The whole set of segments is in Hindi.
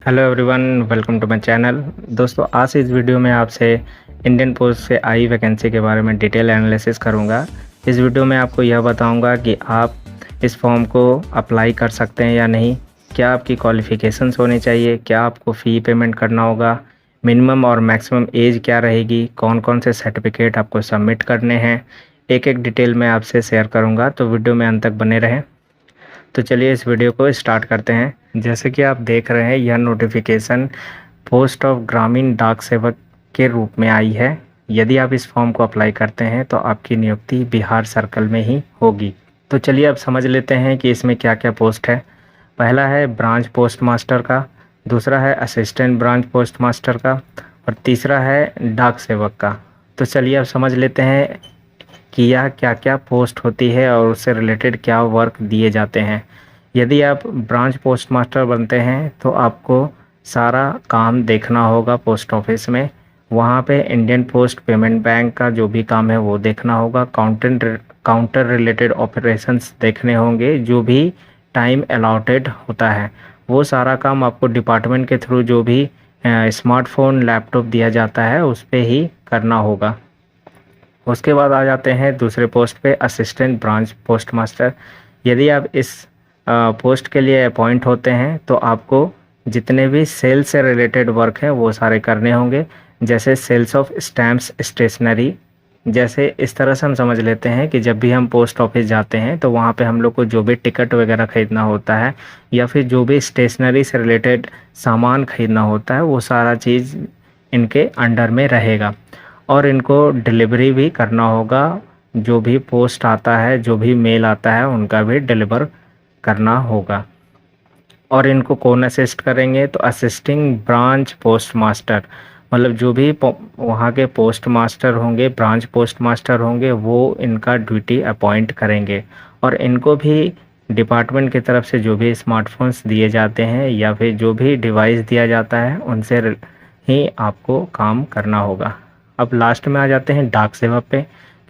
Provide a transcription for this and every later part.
Hello everyone, welcome to my channel. दोस्तों, आज इस वीडियो में आपसे इंडियन पोस्ट से आई वैकेंसी के बारे में डिटेल एनालिसिस करूंगा। इस वीडियो में आपको यह बताऊंगा कि आप इस फॉर्म को अप्लाई कर सकते हैं या नहीं, क्या आपकी क्वालिफ़िकेशंस होनी चाहिए, क्या आपको फ़ी पेमेंट करना होगा, मिनिमम और मैक्सिमम एज क्या रहेगी, कौन कौन से सर्टिफिकेट आपको सबमिट करने हैं, एक एक डिटेल मैं आपसे शेयर करूँगा। तो वीडियो में अंत तक बने रहें। तो चलिए इस वीडियो को स्टार्ट करते हैं। जैसे कि आप देख रहे हैं, यह नोटिफिकेशन पोस्ट ऑफ ग्रामीण डाक सेवक के रूप में आई है। यदि आप इस फॉर्म को अप्लाई करते हैं तो आपकी नियुक्ति बिहार सर्कल में ही होगी। तो चलिए अब समझ लेते हैं कि इसमें क्या क्या पोस्ट है। पहला है ब्रांच पोस्ट मास्टर का, दूसरा है असिस्टेंट ब्रांच पोस्ट मास्टर का और तीसरा है डाक सेवक का। तो चलिए अब समझ लेते हैं कि यह क्या क्या पोस्ट होती है और उससे रिलेटेड क्या वर्क दिए जाते हैं। यदि आप ब्रांच पोस्ट मास्टर बनते हैं तो आपको सारा काम देखना होगा पोस्ट ऑफिस में। वहाँ पे इंडियन पोस्ट पेमेंट बैंक का जो भी काम है वो देखना होगा। काउंटर रिलेटेड ऑपरेशंस देखने होंगे। जो भी टाइम अलॉटेड होता है वो सारा काम आपको डिपार्टमेंट के थ्रू जो भी स्मार्टफोन लैपटॉप दिया जाता है उस पर ही करना होगा। उसके बाद आ जाते हैं दूसरे पोस्ट पे, असिस्टेंट ब्रांच पोस्ट मास्टर। यदि आप इस पोस्ट के लिए अपॉइंट होते हैं तो आपको जितने भी सेल से रिलेटेड वर्क हैं वो सारे करने होंगे, जैसे सेल्स ऑफ स्टैम्प्स स्टेशनरी। जैसे इस तरह से हम समझ लेते हैं कि जब भी हम पोस्ट ऑफिस जाते हैं तो वहाँ पे हम लोग को जो भी टिकट वगैरह ख़रीदना होता है या फिर जो भी स्टेशनरी से रिलेटेड सामान ख़रीदना होता है वो सारा चीज़ इनके अंडर में रहेगा। और इनको डिलीवरी भी करना होगा। जो भी पोस्ट आता है, जो भी मेल आता है, उनका भी डिलीवर करना होगा। और इनको कौन असिस्ट करेंगे? तो असिस्टिंग ब्रांच पोस्ट मास्टर, मतलब जो भी वहाँ के पोस्ट मास्टर होंगे, ब्रांच पोस्ट मास्टर होंगे, वो इनका ड्यूटी अपॉइंट करेंगे। और इनको भी डिपार्टमेंट की तरफ से जो भी स्मार्टफोन्स दिए जाते हैं या फिर जो भी डिवाइस दिया जाता है उनसे ही आपको काम करना होगा। अब लास्ट में आ जाते हैं डाक सेवक पे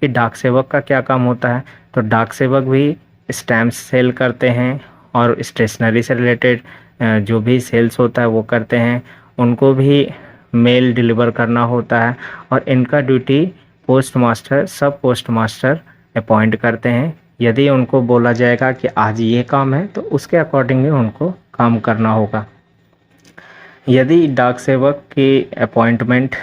कि डाक सेवक का क्या काम होता है। तो डाक सेवक भी स्टैम्प्स सेल करते हैं और स्टेशनरी से रिलेटेड जो भी सेल्स होता है वो करते हैं। उनको भी मेल डिलीवर करना होता है और इनका ड्यूटी पोस्ट मास्टर, सब पोस्ट मास्टर अपॉइंट करते हैं। यदि उनको बोला जाएगा कि आज ये काम है तो उसके अकॉर्डिंगली उनको काम करना होगा। यदि डाक सेवक की अपॉइंटमेंट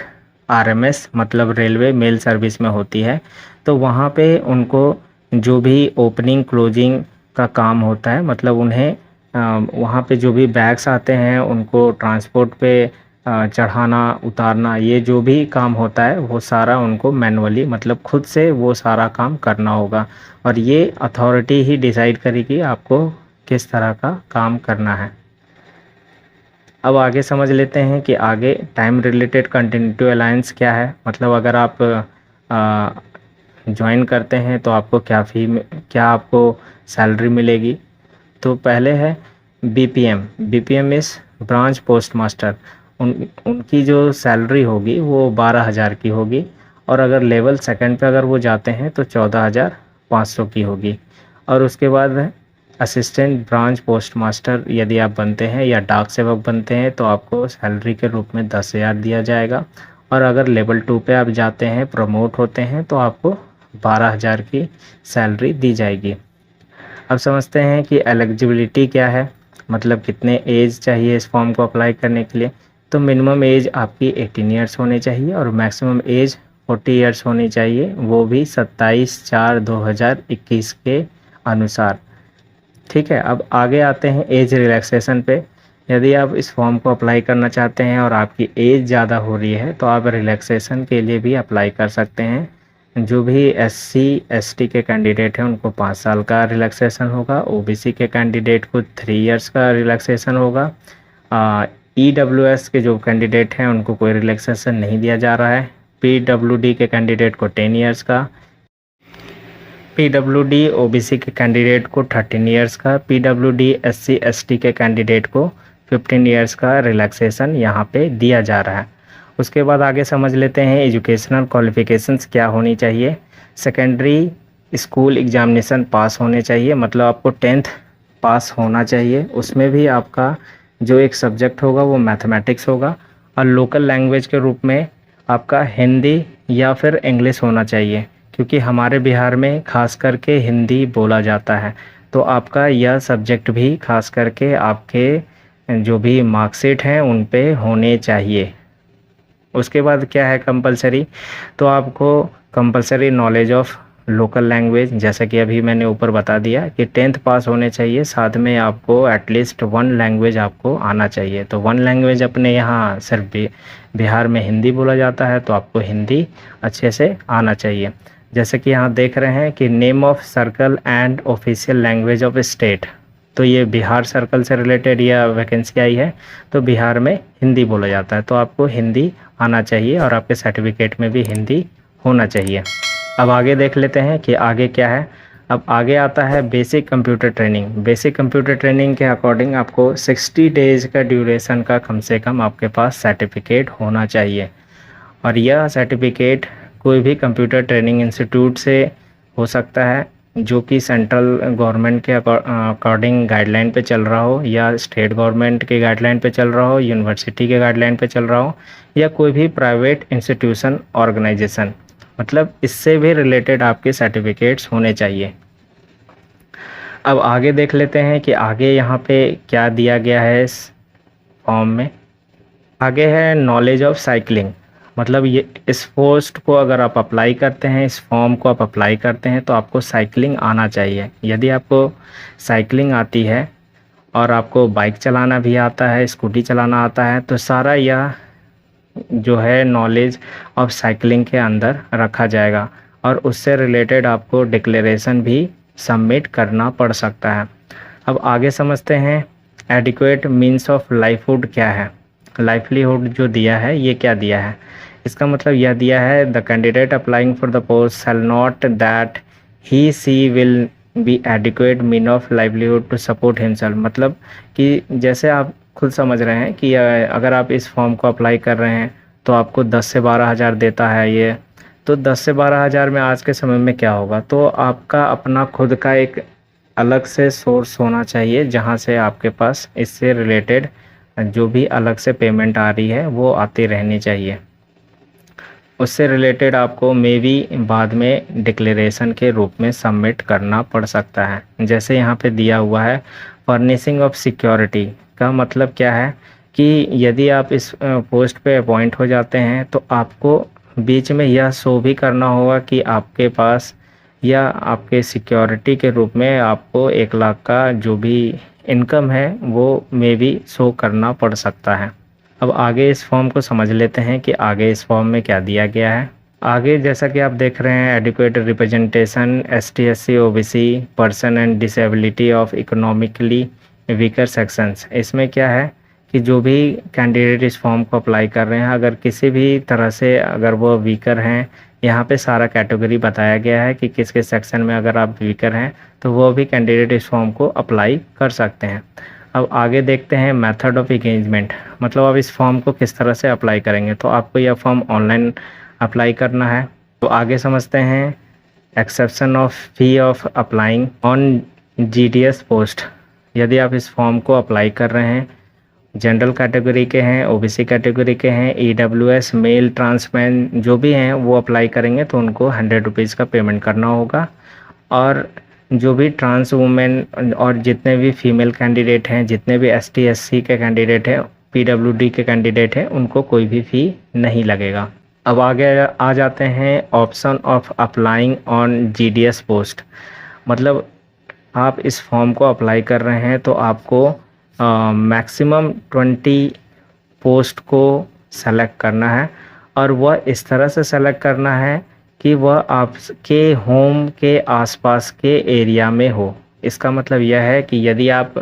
आरएमएस मतलब रेलवे मेल सर्विस में होती है तो वहाँ पे उनको जो भी ओपनिंग क्लोजिंग का काम होता है, मतलब उन्हें वहाँ पे जो भी बैग्स आते हैं उनको ट्रांसपोर्ट पे चढ़ाना उतारना, ये जो भी काम होता है वो सारा उनको मैनुअली मतलब खुद से वो सारा काम करना होगा। और ये अथॉरिटी ही डिसाइड करेगी आपको किस तरह का काम करना है। अब आगे समझ लेते हैं कि आगे टाइम रिलेटेड कंटिन्यूटी अलायंस क्या है। मतलब अगर आप ज्वाइन करते हैं तो आपको क्या आपको सैलरी मिलेगी। तो पहले है बीपीएम इस ब्रांच पोस्ट मास्टर। उनकी जो सैलरी होगी वो 12,000 की होगी। और अगर लेवल सेकंड पे अगर वो जाते हैं तो 14,500 की होगी। और उसके बाद असिस्टेंट ब्रांच पोस्ट मास्टर यदि आप बनते हैं या डाक सेवक बनते हैं तो आपको सैलरी के रूप में 10,000 दिया जाएगा। और अगर लेवल 2 पे आप जाते हैं, प्रमोट होते हैं, तो आपको 12,000 की सैलरी दी जाएगी। अब समझते हैं कि एलिजिबिलिटी क्या है, मतलब कितने एज चाहिए इस फॉर्म को अप्लाई करने के लिए। तो मिनिमम एज आपकी 18 ईयर्स होनी चाहिए और मैक्सिमम एज 40 ईयर्स होनी चाहिए, वो भी 27/4/2021 के अनुसार। ठीक है, अब आगे आते हैं एज रिलैक्सेशन पे। यदि आप इस फॉर्म को अप्लाई करना चाहते हैं और आपकी एज ज़्यादा हो रही है तो आप रिलैक्सेशन के लिए भी अप्लाई कर सकते हैं। जो भी SC/ST के कैंडिडेट हैं उनको 5 साल का रिलैक्सेशन होगा। OBC के कैंडिडेट को 3 इयर्स का रिलैक्सेशन होगा। EWS के जो कैंडिडेट हैं उनको कोई रिलैक्सेशन नहीं दिया जा रहा है। PWD के कैंडिडेट को 10 इयर्स का, PWD OBC के कैंडिडेट को 13 इयर्स का, PWD SC/ST के कैंडिडेट को 15 इयर्स का रिलैक्सेशन यहाँ पे दिया जा रहा है। उसके बाद आगे समझ लेते हैं एजुकेशनल क्वालिफ़िकेशंस क्या होनी चाहिए। सेकेंडरी स्कूल एग्जामिनेशन पास होने चाहिए, मतलब आपको 10th पास होना चाहिए। उसमें भी आपका जो एक सब्जेक्ट होगा वो मैथमेटिक्स होगा, और लोकल लैंग्वेज के रूप में आपका हिंदी या फिर इंग्लिश होना चाहिए, क्योंकि हमारे बिहार में खास करके हिंदी बोला जाता है। तो आपका यह सब्जेक्ट भी खास करके आपके जो भी मार्कशीट हैं उन पे होने चाहिए। उसके बाद क्या है कंपलसरी, तो आपको compulsory knowledge of local language, जैसा कि अभी मैंने ऊपर बता दिया कि 10th पास होने चाहिए, साथ में आपको एटलीस्ट 1 लैंग्वेज आपको आना चाहिए। तो 1 लैंग्वेज अपने यहाँ सिर्फ बिहार में हिंदी बोला जाता है, तो आपको हिंदी अच्छे से आना चाहिए। जैसे कि यहाँ देख रहे हैं कि name of circle and official language of state, तो ये बिहार सर्कल से रिलेटेड यह वैकेंसी आई है, तो बिहार में हिंदी बोला जाता है, तो आपको हिंदी आना चाहिए और आपके सर्टिफिकेट में भी हिंदी होना चाहिए। अब आगे देख लेते हैं कि आगे क्या है। अब आगे आता है basic computer training. Basic computer training के अकॉर्डिंग आपको 60 डेज़ का ड्यूरेशन का कम से कम आपके पास सर्टिफिकेट होना चाहिए, और यह सर्टिफिकेट कोई भी कंप्यूटर ट्रेनिंग इंस्टीट्यूट से हो सकता है जो कि सेंट्रल गवर्नमेंट के अकॉर्डिंग गाइडलाइन पे चल रहा हो, या स्टेट गवर्नमेंट के गाइडलाइन पे चल रहा हो, यूनिवर्सिटी के गाइडलाइन पे चल रहा हो, या कोई भी प्राइवेट इंस्टीट्यूशन ऑर्गेनाइजेशन, मतलब इससे भी रिलेटेड आपके सर्टिफिकेट्स होने चाहिए। अब आगे देख लेते हैं कि आगे यहाँ पे क्या दिया गया है इस फॉर्म में। आगे है नॉलेज ऑफ साइकिलिंग, मतलब ये इस पोस्ट को अगर आप अप्लाई करते हैं, इस फॉर्म को आप अप्लाई करते हैं, तो आपको साइकिलिंग आना चाहिए। यदि आपको साइकिलिंग आती है और आपको बाइक चलाना भी आता है, स्कूटी चलाना आता है, तो सारा यह जो है नॉलेज ऑफ साइकिलिंग के अंदर रखा जाएगा, और उससे रिलेटेड आपको डिक्लेरेशन भी सबमिट करना पड़ सकता है। अब आगे समझते हैं एडिक्वेट मीन्स ऑफ लाइवहुड क्या है। लाइवलीहुड जो दिया है ये क्या दिया है, इसका मतलब यह दिया है the candidate applying for the post shall not that he she will be adequate mean of livelihood to support himself, मतलब कि जैसे आप खुद समझ रहे हैं कि अगर आप इस फॉर्म को अप्लाई कर रहे हैं तो आपको 10 से 12 हज़ार देता है ये, तो 10 से 12 हज़ार में आज के समय में क्या होगा, तो आपका अपना खुद का एक अलग से सोर्स होना चाहिए जहां से आपके पास इससे रिलेटेड जो भी अलग से पेमेंट आ रही है वो आती रहनी चाहिए। उससे रिलेटेड आपको मे बी बाद में डिक्लेरेशन के रूप में सबमिट करना पड़ सकता है। जैसे यहाँ पे दिया हुआ है फर्निशिंग ऑफ सिक्योरिटी, का मतलब क्या है कि यदि आप इस पोस्ट पे अपॉइंट हो जाते हैं तो आपको बीच में यह शो भी करना होगा कि आपके पास या आपके सिक्योरिटी के रूप में आपको 1 लाख का जो भी इनकम है वो मे भी शो करना पड़ सकता है। अब आगे इस फॉर्म को समझ लेते हैं कि आगे इस फॉर्म में क्या दिया गया है। आगे जैसा कि आप देख रहे हैं adequate representation ST SC OBC person and disability of economically weaker sections, इसमें क्या है कि जो भी कैंडिडेट इस फॉर्म को अप्लाई कर रहे हैं अगर किसी भी तरह से अगर वो वीकर हैं, यहाँ पे सारा कैटेगरी बताया गया है कि किस किस सेक्शन में अगर आप वीकर हैं तो वो भी कैंडिडेट इस फॉर्म को अप्लाई कर सकते हैं। अब आगे देखते हैं मेथड ऑफ एंगेजमेंट, मतलब आप इस फॉर्म को किस तरह से अप्लाई करेंगे। तो आपको यह फॉर्म ऑनलाइन अप्लाई करना है। तो आगे समझते हैं exception of fee of applying on GDS post. यदि आप इस फॉर्म को अप्लाई कर रहे हैं, जनरल कैटेगरी के हैं, OBC कैटेगरी के हैं, EWS मेल ट्रांसमैन जो भी हैं वो अप्लाई करेंगे तो उनको 100 रुपीज़ का पेमेंट करना होगा। और जो भी ट्रांस वुमेन और जितने भी फीमेल कैंडिडेट हैं, जितने भी ST SC के कैंडिडेट हैं, PWD के कैंडिडेट हैं, उनको कोई भी फ़ी नहीं लगेगा। अब आगे आ जाते हैं option of applying on GDS post, मतलब आप इस फॉर्म को अप्लाई कर रहे हैं तो आपको मैक्सिमम 20 पोस्ट को सेलेक्ट करना है, और वह इस तरह से सेलेक्ट करना है कि वह आपके होम के आसपास के एरिया में हो। इसका मतलब यह है कि यदि आप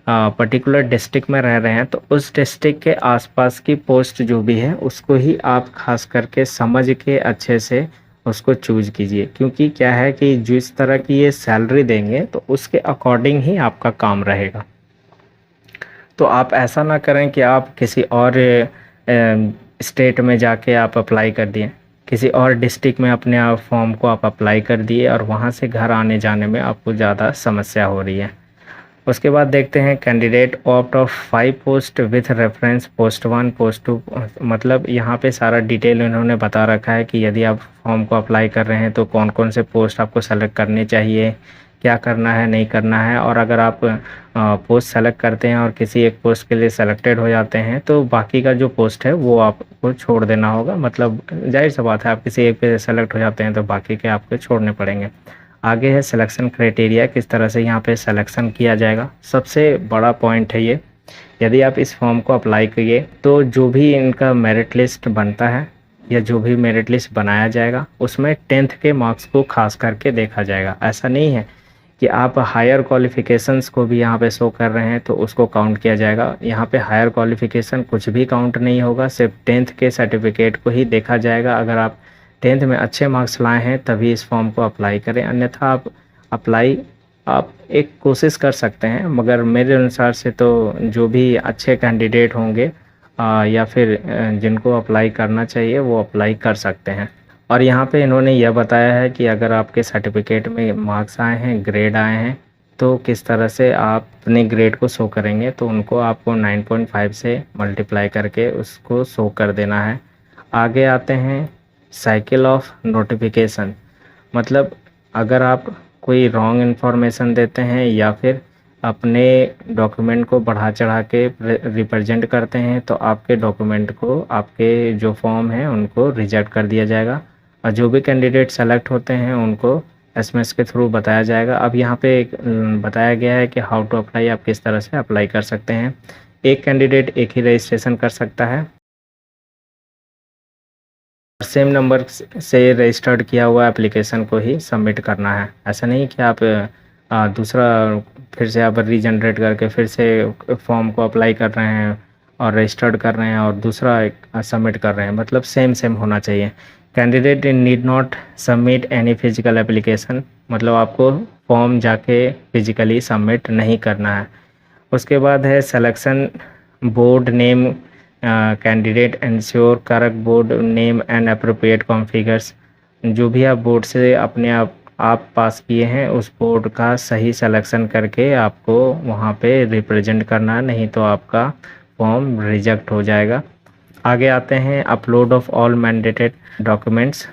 पर्टिकुलर डिस्ट्रिक्ट में रह रहे हैं तो उस डिस्ट्रिक्ट के आसपास की पोस्ट जो भी है उसको ही आप खास करके समझ के अच्छे से उसको चूज कीजिए, क्योंकि क्या है कि जिस तरह की ये सैलरी देंगे तो उसके अकॉर्डिंग ही आपका काम रहेगा। तो आप ऐसा ना करें कि आप किसी और स्टेट में जाके आप अप्लाई कर दिए, किसी और डिस्ट्रिक्ट में अपने आप फॉर्म को आप अप्लाई कर दिए और वहाँ से घर आने जाने में आपको ज़्यादा समस्या हो रही है। उसके बाद देखते हैं candidate opt of 5 post with reference post 1 post 2, मतलब यहाँ पे सारा डिटेल इन्होंने बता रखा है कि यदि आप फॉर्म को अप्लाई कर रहे हैं तो कौन कौन से पोस्ट आपको सेलेक्ट करने चाहिए, क्या करना है नहीं करना है। और अगर आप पोस्ट सेलेक्ट करते हैं और किसी एक पोस्ट के लिए सेलेक्टेड हो जाते हैं तो बाकी का जो पोस्ट है वो आपको छोड़ देना होगा। मतलब जाहिर सा बात है, आप किसी एक पे सेलेक्ट हो जाते हैं तो बाकी के आपको छोड़ने पड़ेंगे। आगे है सिलेक्शन क्राइटेरिया, किस तरह से यहाँ पे सिलेक्शन किया जाएगा। सबसे बड़ा पॉइंट है ये, यदि आप इस फॉर्म को अप्लाई करिए तो जो भी इनका मेरिट लिस्ट बनता है या जो भी मेरिट लिस्ट बनाया जाएगा उसमें 10th के मार्क्स को खास करके देखा जाएगा। ऐसा नहीं है कि आप हायर क्वालिफ़िकेशंस को भी यहाँ पे शो कर रहे हैं तो उसको काउंट किया जाएगा। यहाँ पे हायर क्वालिफ़िकेशन कुछ भी काउंट नहीं होगा, सिर्फ 10th के सर्टिफिकेट को ही देखा जाएगा। अगर आप 10th में अच्छे मार्क्स लाए हैं तभी इस फॉर्म को अप्लाई करें, अन्यथा आप एक कोशिश कर सकते हैं। मगर मेरे अनुसार से तो जो भी अच्छे कैंडिडेट होंगे या फिर जिनको अप्लाई करना चाहिए वो अप्लाई कर सकते हैं। और यहाँ पे इन्होंने यह बताया है कि अगर आपके सर्टिफिकेट में मार्क्स आए हैं, ग्रेड आए हैं, तो किस तरह से आप अपने ग्रेड को शो करेंगे। तो उनको आपको 9.5 से मल्टीप्लाई करके उसको शो कर देना है। आगे आते हैं साइकिल ऑफ नोटिफिकेशन, मतलब अगर आप कोई रॉन्ग इन्फॉर्मेशन देते हैं या फिर अपने डॉक्यूमेंट को बढ़ा चढ़ा के रिप्रेजेंट करते हैं तो आपके डॉक्यूमेंट को, आपके जो फॉर्म है उनको रिजेक्ट कर दिया जाएगा। और जो भी कैंडिडेट सेलेक्ट होते हैं उनको एसएमएस के थ्रू बताया जाएगा। अब यहाँ पे बताया गया है कि हाउ टू अप्लाई, आप किस तरह से अप्लाई कर सकते हैं। एक कैंडिडेट एक ही रजिस्ट्रेशन कर सकता है, सेम नंबर से रजिस्टर्ड किया हुआ एप्लीकेशन को ही सबमिट करना है। ऐसा नहीं कि आप दूसरा फिर से आप रीजनरेट करके फिर से फॉर्म को अप्लाई कर रहे हैं और रजिस्टर्ड कर रहे हैं और दूसरा सबमिट कर रहे हैं, मतलब सेम होना चाहिए। Candidate need not submit any physical application, मतलब आपको फॉर्म जाके फिजिकली सबमिट नहीं करना है। उसके बाद है selection board name, candidate ensure correct board name and appropriate configures, जो भी आप बोर्ड से अपने आप पास किए हैं उस बोर्ड का सही सिलेक्शन करके आपको वहाँ पे रिप्रेजेंट करना, नहीं तो आपका फॉर्म रिजेक्ट हो जाएगा। आगे आते हैं upload of all mandated documents,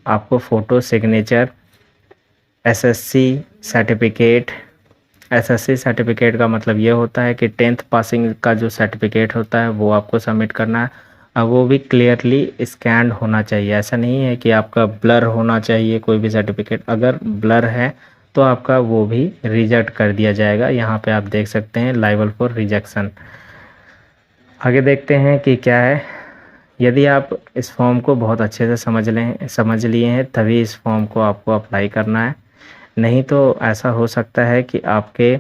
आपको photo, signature, SSC certificate. SSC certificate का मतलब ये होता है कि 10th पासिंग का जो सर्टिफिकेट होता है वो आपको सबमिट करना है। अब वो भी क्लियरली स्कैन्ड होना चाहिए, ऐसा नहीं है कि आपका ब्लर होना चाहिए कोई भी सर्टिफिकेट। अगर ब्लर है तो आपका वो भी रिजेक्ट कर दिया जाएगा। यहाँ पे आप देख सकते हैं लायबल फॉर रिजेक्शन। आगे देखते हैं कि क्या है। यदि आप इस फॉर्म को बहुत अच्छे से समझ लिए हैं तभी इस फॉर्म को आपको अप्लाई करना है, नहीं तो ऐसा हो सकता है कि आपके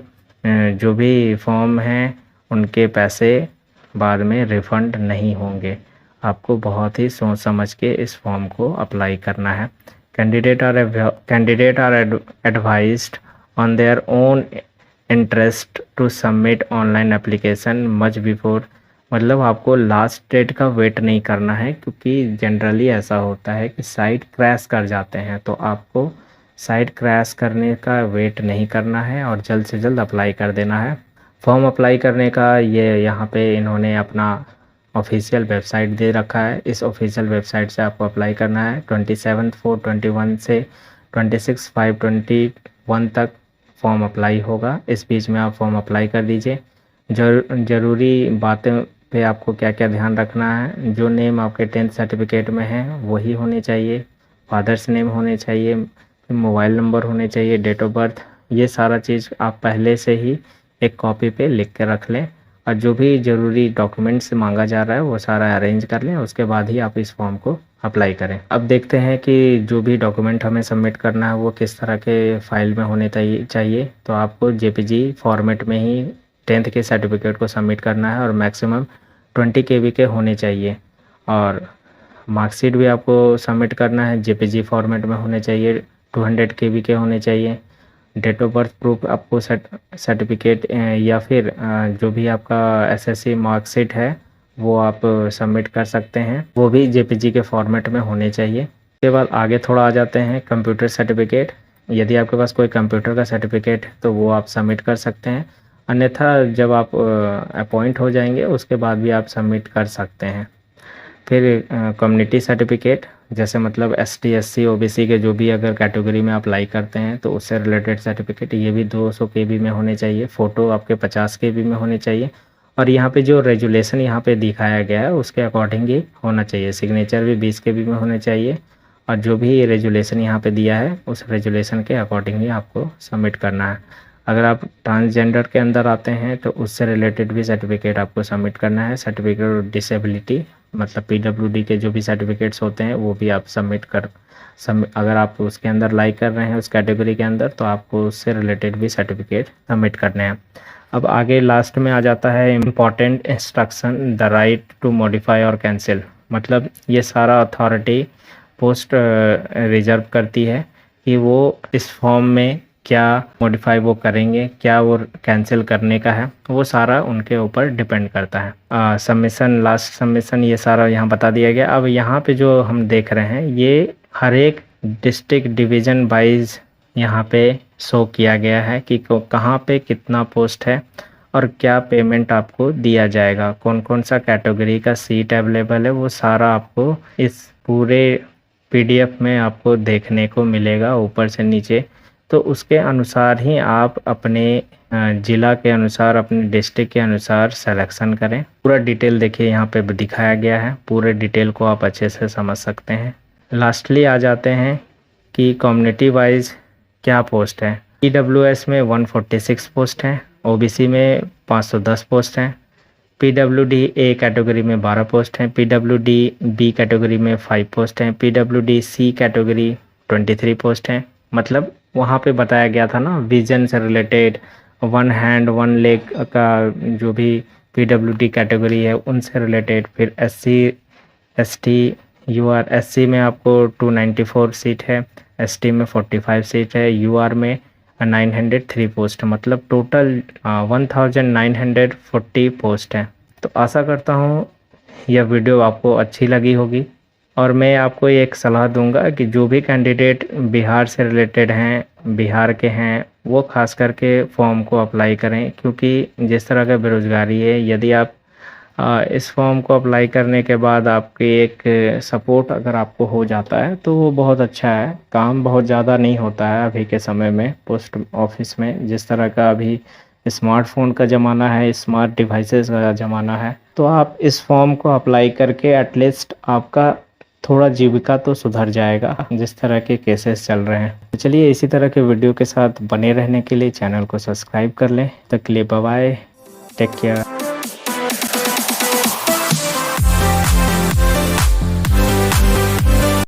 जो भी फॉर्म हैं उनके पैसे बाद में रिफ़ंड नहीं होंगे। आपको बहुत ही सोच समझ के इस फॉर्म को अप्लाई करना है। Candidate are advised on their own interest to submit online application much before, मतलब आपको लास्ट डेट का वेट नहीं करना है, क्योंकि जनरली ऐसा होता है कि साइट क्रैश कर जाते हैं। तो आपको साइट क्रैश करने का वेट नहीं करना है और जल्द से जल्द अप्लाई कर देना है। फॉर्म अप्लाई करने का ये यहाँ पे इन्होंने अपना ऑफिशियल वेबसाइट दे रखा है। इस ऑफिशियल वेबसाइट से आपको अप्लाई करना है। 27/4/21 से 26/5/21 तक फॉर्म अप्लाई होगा। इस बीच में आप फॉर्म अप्लाई कर दीजिए। ज़रूरी बातें पे आपको क्या क्या ध्यान रखना है, जो नेम आपके 10th सर्टिफिकेट में है वही होने चाहिए, फादर्स नेम होने चाहिए, मोबाइल नंबर होने चाहिए, डेट ऑफ बर्थ, ये सारा चीज़ आप पहले से ही एक कॉपी पे लिख के रख लें। और जो भी ज़रूरी डॉक्यूमेंट्स मांगा जा रहा है वो सारा अरेंज कर लें, उसके बाद ही आप इस फॉर्म को अप्लाई करें। अब देखते हैं कि जो भी डॉक्यूमेंट हमें सबमिट करना है वो किस तरह के फ़ाइल में होने चाहिए। तो आपको JPG फॉर्मेट में ही 10th के सर्टिफिकेट को सबमिट करना है और मैक्सिमम 20 KB के होने चाहिए। और मार्कशीट भी आपको सबमिट करना है, JPG फॉर्मेट में होने चाहिए, 200 KB के होने चाहिए। डेट ऑफ बर्थ प्रूफ आपको सर्टिफिकेट या फिर जो भी आपका SSC मार्कशीट है वो आप सबमिट कर सकते हैं, वो भी JPG के फॉर्मेट में होने चाहिए। उसके बाद आगे थोड़ा आ जाते हैं कंप्यूटर सर्टिफिकेट। यदि आपके पास कोई कंप्यूटर का सर्टिफिकेट है तो वो आप सबमिट कर सकते हैं, अन्यथा जब आप अपॉइंट हो जाएंगे उसके बाद भी आप सबमिट कर सकते हैं। फिर कम्युनिटी सर्टिफिकेट, जैसे मतलब ST SC OBC के जो भी अगर कैटेगरी में अप्लाई करते हैं तो उससे रिलेटेड सर्टिफिकेट, ये भी 200 KB में होने चाहिए। फ़ोटो आपके 50 KB में होने चाहिए। और यहाँ पे जो रेजुलेशन यहाँ पे दिखाया गया है उसके अकॉर्डिंग ही होना चाहिए। सिग्नेचर भी 20 KB में होने चाहिए और जो भी रेजुलेशन यहाँ पे दिया है उस रेजुलेशन के अकॉर्डिंग ही आपको सबमिट करना है। अगर आप ट्रांसजेंडर के अंदर आते हैं तो उससे रिलेटेड भी सर्टिफिकेट आपको सबमिट करना है। सर्टिफिकेट ऑफ डिसेबिलिटी मतलब PWD के जो भी सर्टिफिकेट्स होते हैं वो भी आप अगर आप उसके अंदर लाइक कर रहे हैं उस कैटेगरी के अंदर तो आपको उससे रिलेटेड भी सर्टिफिकेट सबमिट करने हैं। अब आगे लास्ट में आ जाता है important instruction, the right to modify और कैंसिल। मतलब ये सारा अथॉरिटी पोस्ट रिजर्व करती है कि वो इस फॉर्म में क्या मॉडिफाई वो करेंगे, क्या वो कैंसिल करने का है, वो सारा उनके ऊपर डिपेंड करता है। सबमिशन, लास्ट सबमिशन, ये सारा यहाँ बता दिया गया। अब यहाँ पे जो हम देख रहे हैं ये हर एक डिस्ट्रिक्ट डिवीज़न वाइज यहाँ पे शो किया गया है कि कहाँ पे कितना पोस्ट है और क्या पेमेंट आपको दिया जाएगा, कौन कौन सा कैटेगरी का सीट अवेलेबल है, वो सारा आपको इस पूरे PDF में आपको देखने को मिलेगा ऊपर से नीचे। तो उसके अनुसार ही आप अपने ज़िला के अनुसार, अपने डिस्ट्रिक्ट के अनुसार सिलेक्शन करें। पूरा डिटेल देखिए यहाँ पे दिखाया गया है, पूरे डिटेल को आप अच्छे से समझ सकते हैं। लास्टली आ जाते हैं कि कम्युनिटी वाइज क्या पोस्ट है। EWS में 146 पोस्ट हैं, OBC में 510 पोस्ट हैं, PWD A कैटेगरी में 12 पोस्ट हैं, PWD B कैटेगरी में 5 पोस्ट हैं, PWD C कैटेगरी 23 पोस्ट हैं। मतलब वहाँ पे बताया गया था ना विजन से रिलेटेड, 1 हैंड 1 लेग का जो भी PWD कैटेगरी है उनसे रिलेटेड। फिर SC ST UR, SC में आपको 294 सीट है, ST में 45 सीट है, UR में 903 पोस्ट, मतलब टोटल 1940 पोस्ट है। तो आशा करता हूँ यह वीडियो आपको अच्छी लगी होगी और मैं आपको एक सलाह दूंगा कि जो भी कैंडिडेट बिहार से रिलेटेड हैं, बिहार के हैं, वो खास करके फॉर्म को अप्लाई करें, क्योंकि जिस तरह का बेरोज़गारी है, यदि आप इस फॉर्म को अप्लाई करने के बाद आपकी एक सपोर्ट अगर आपको हो जाता है तो वो बहुत अच्छा है। काम बहुत ज़्यादा नहीं होता है अभी के समय में पोस्ट ऑफिस में, जिस तरह का अभी स्मार्टफोन का ज़माना है, स्मार्ट डिवाइसेस का ज़माना है। तो आप इस फॉर्म को अप्लाई करके एटलीस्ट आपका थोड़ा जीविका तो सुधर जाएगा, जिस तरह के केसेस चल रहे हैं। तो चलिए इसी तरह के वीडियो के साथ बने रहने के लिए चैनल को सब्सक्राइब कर लें। तक के लिए बाय बाय, टेक केयर।